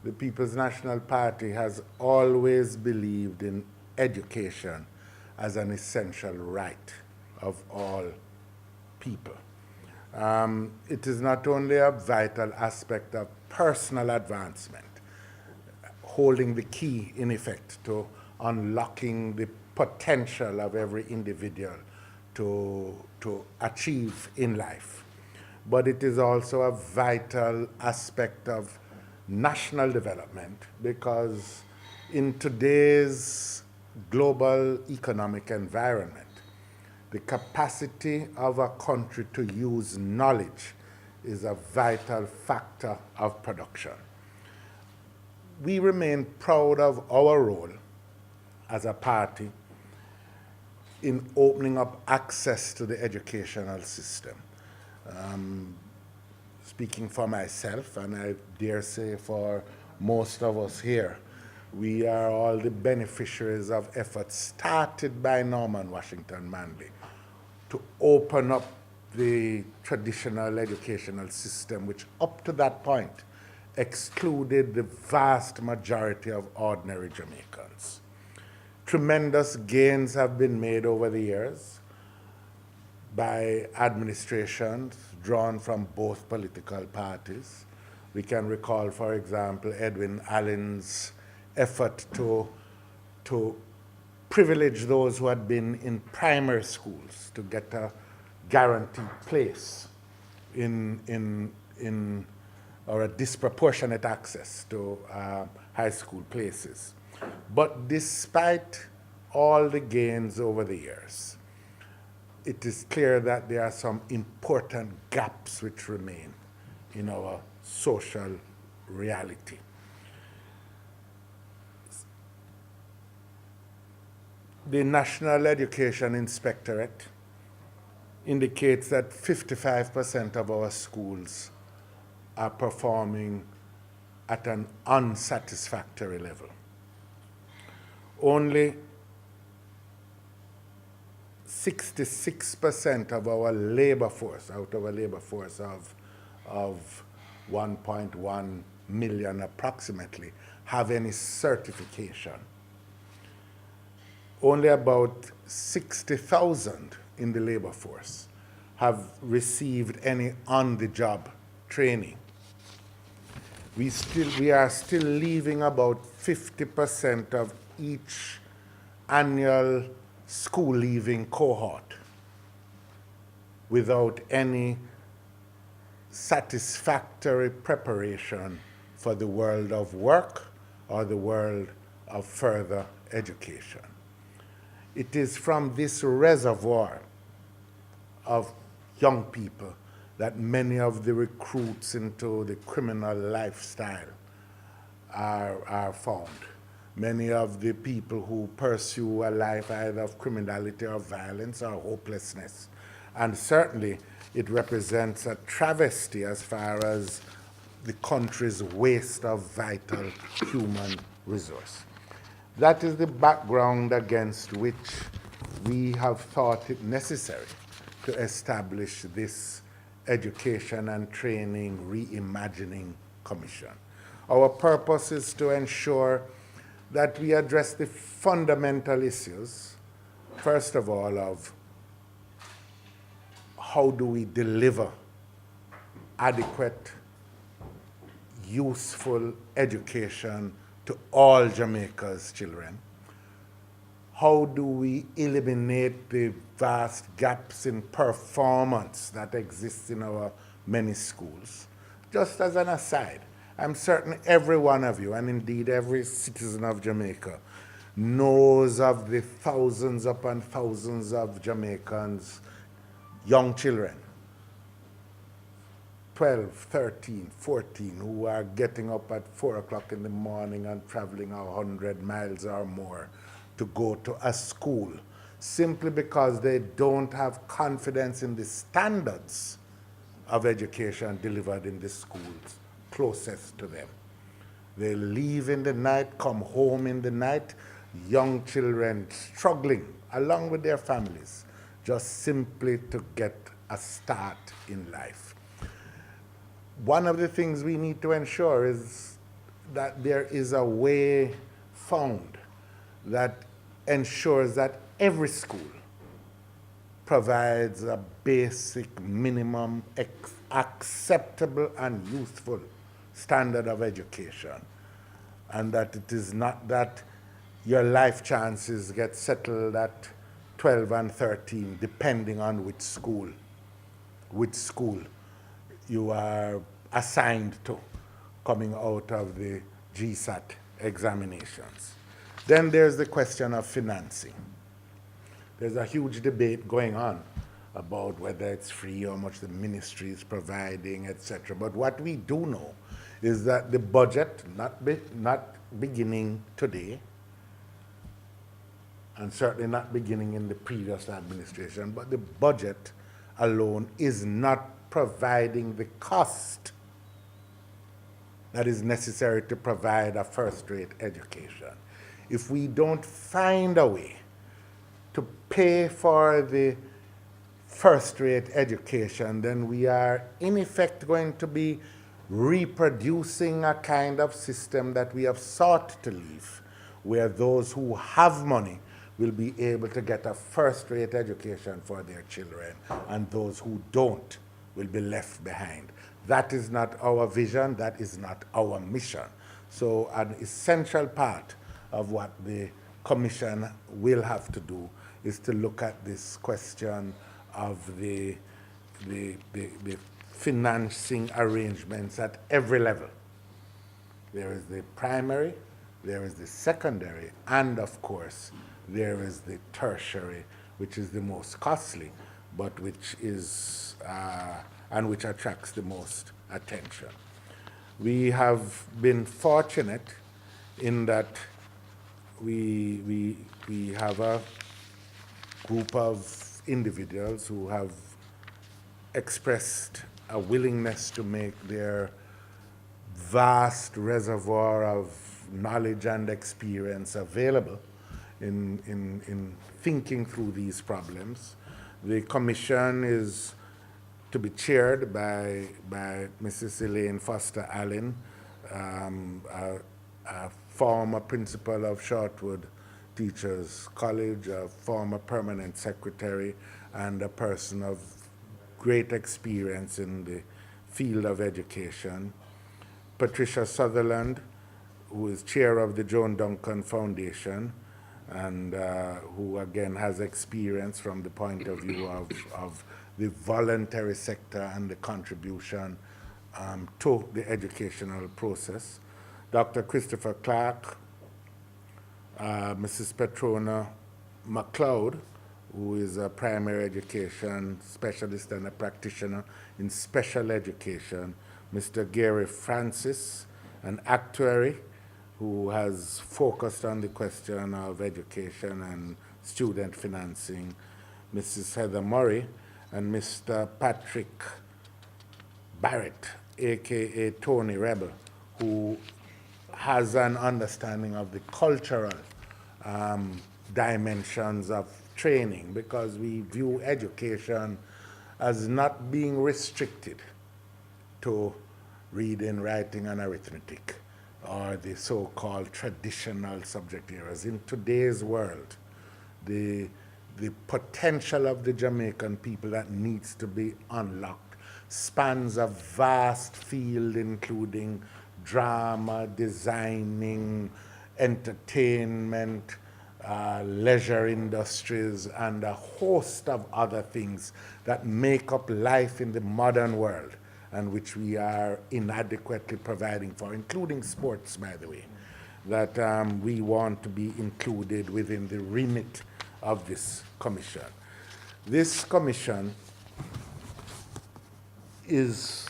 the People's National Party has always believed in education as an essential right of all people. It is not only a vital aspect of personal advancement, holding the key, in effect, to unlocking the potential of every individual to achieve in life. But it is also a vital aspect of national development because in today's global economic environment, the capacity of a country to use knowledge is a vital factor of production. We remain proud of our role as a party in opening up access to the educational system. Speaking for myself, and I dare say for most of us here, we are all the beneficiaries of efforts started by Norman Washington Manley to open up the traditional educational system, which up to that point excluded the vast majority of ordinary Jamaicans. Tremendous gains have been made over the years by administrations drawn from both political parties. We can recall, for example, Edwin Allen's effort to privilege those who had been in primary schools to get a guaranteed place or a disproportionate access to high school places. But despite all the gains over the years, it is clear that there are some important gaps which remain in our social reality. The National Education Inspectorate indicates that 55% of our schools are performing at an unsatisfactory level. Only 66% of our labor force, out of a labor force of 1.1 million approximately, have any certification. Only about 60,000 in the labor force have received any on-the-job training. We are still leaving about 50% of each annual school leaving cohort without any satisfactory preparation for the world of work or the world of further education. It is from this reservoir of young people that many of the recruits into the criminal lifestyle are found. Many of the people who pursue a life either of criminality or violence or hopelessness. And certainly it represents a travesty as far as the country's waste of vital human resource. That is the background against which we have thought it necessary to establish this Education and Training Reimagining Commission. Our purpose is to ensure that we address the fundamental issues, first of all, of how do we deliver adequate, useful education to all Jamaica's children? How do we eliminate the vast gaps in performance that exist in our many schools? Just as an aside, I'm certain every one of you, and indeed every citizen of Jamaica, knows of the thousands upon thousands of Jamaicans, young children, 12, 13, 14, who are getting up at 4 o'clock in the morning and traveling 100 miles or more to go to a school simply because they don't have confidence in the standards of education delivered in the schools closest to them. They leave in the night, come home in the night, young children struggling along with their families just simply to get a start in life. One of the things we need to ensure is that there is a way found that ensures that every school provides a basic minimum acceptable and useful standard of education, and that it is not that your life chances get settled at 12 and 13 depending on which school you are assigned to coming out of the GSAT examinations. Then there's the question of financing. There's a huge debate going on about whether it's free, how much the ministry is providing, etc. But what we do know is that the budget, not beginning today, and certainly not beginning in the previous administration, but the budget alone is not providing the cost that is necessary to provide a first-rate education. If we don't find a way to pay for the first-rate education, then we are in effect going to be reproducing a kind of system that we have sought to leave, where those who have money will be able to get a first-rate education for their children, and those who don't will be left behind. That is not our vision, that is not our mission. So an essential part of what the Commission will have to do is to look at this question of the financing arrangements at every level. There is the primary, there is the secondary, and of course, there is the tertiary, which is the most costly, but which is, and which attracts the most attention. We have been fortunate in that we have a group of individuals who have expressed a willingness to make their vast reservoir of knowledge and experience available in thinking through these problems. The Commission is to be chaired by Mrs. Elaine Foster Allen, a former principal of Shortwood Teachers College, a former permanent secretary, and a person of great experience in the field of education. Patricia Sutherland, who is chair of the Joan Duncan Foundation, and who again has experience from the point of view of the voluntary sector and the contribution to the educational process. Dr. Christopher Clark, Mrs. Petrona McLeod, who is a primary education specialist and a practitioner in special education. Mr. Gary Francis, an actuary who has focused on the question of education and student financing. Mrs. Heather Murray, and Mr. Patrick Barrett, aka Tony Rebel, who has an understanding of the cultural dimensions of training, because we view education as not being restricted to reading, writing, and arithmetic, or the so-called traditional subject areas. In today's world, the potential of the Jamaican people that needs to be unlocked spans a vast field, including drama, designing, entertainment, leisure industries, and a host of other things that make up life in the modern world, and which we are inadequately providing for, including sports, by the way, that we want to be included within the remit of this commission. This commission is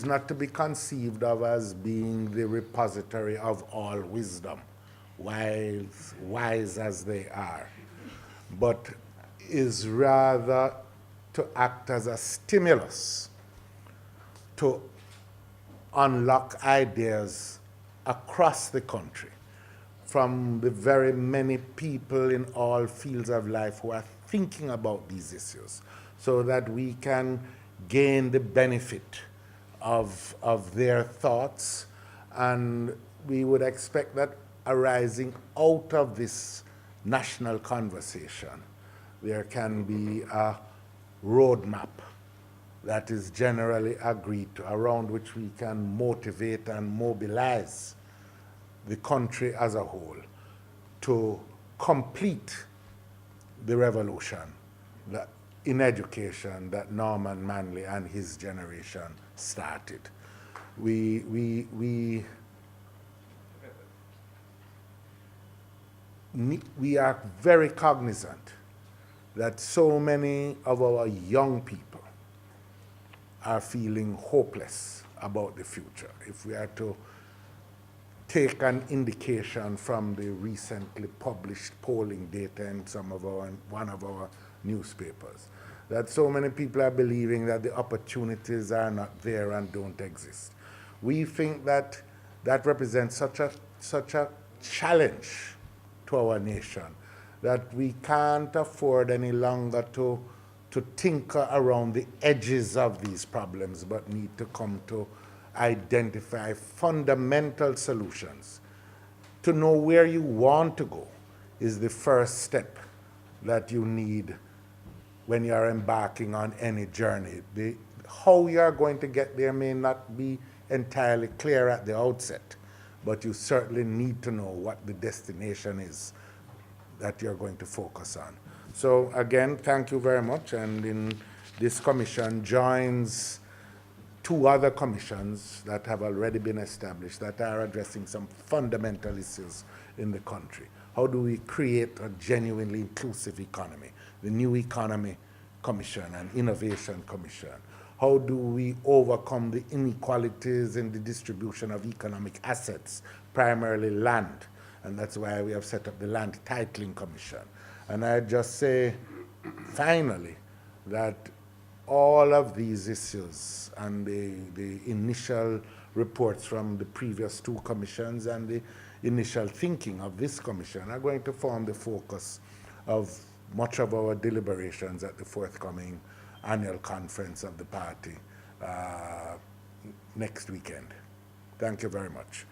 not to be conceived of as being the repository of all wisdom, wise as they are, but is rather to act as a stimulus to unlock ideas across the country from the very many people in all fields of life who are thinking about these issues, so that we can gain the benefit of their thoughts, and we would expect that arising out of this national conversation, there can be a roadmap that is generally agreed to, around which we can motivate and mobilize the country as a whole to complete the revolution that, in education, that Norman Manley and his generation started. We are very cognizant that so many of our young people are feeling hopeless about the future. If we are to take an indication from the recently published polling data in one of our newspapers, that so many people are believing that the opportunities are not there and don't exist. We think that that represents such a challenge to our nation that we can't afford any longer to tinker around the edges of these problems, but need to come to identify fundamental solutions. To know where you want to go is the first step that you need when you are embarking on any journey. How you are going to get there may not be entirely clear at the outset, but you certainly need to know what the destination is that you're going to focus on. So again, thank you very much. And in this commission joins two other commissions that have already been established that are addressing some fundamental issues in the country. How do we create a genuinely inclusive economy? The New Economy Commission and Innovation Commission. How do we overcome the inequalities in the distribution of economic assets, primarily land? And that's why we have set up the Land Titling Commission. And I just say, finally, that all of these issues and the initial reports from the previous two commissions and the initial thinking of this commission are going to form the focus of much of our deliberations at the forthcoming annual conference of the party next weekend. Thank you very much.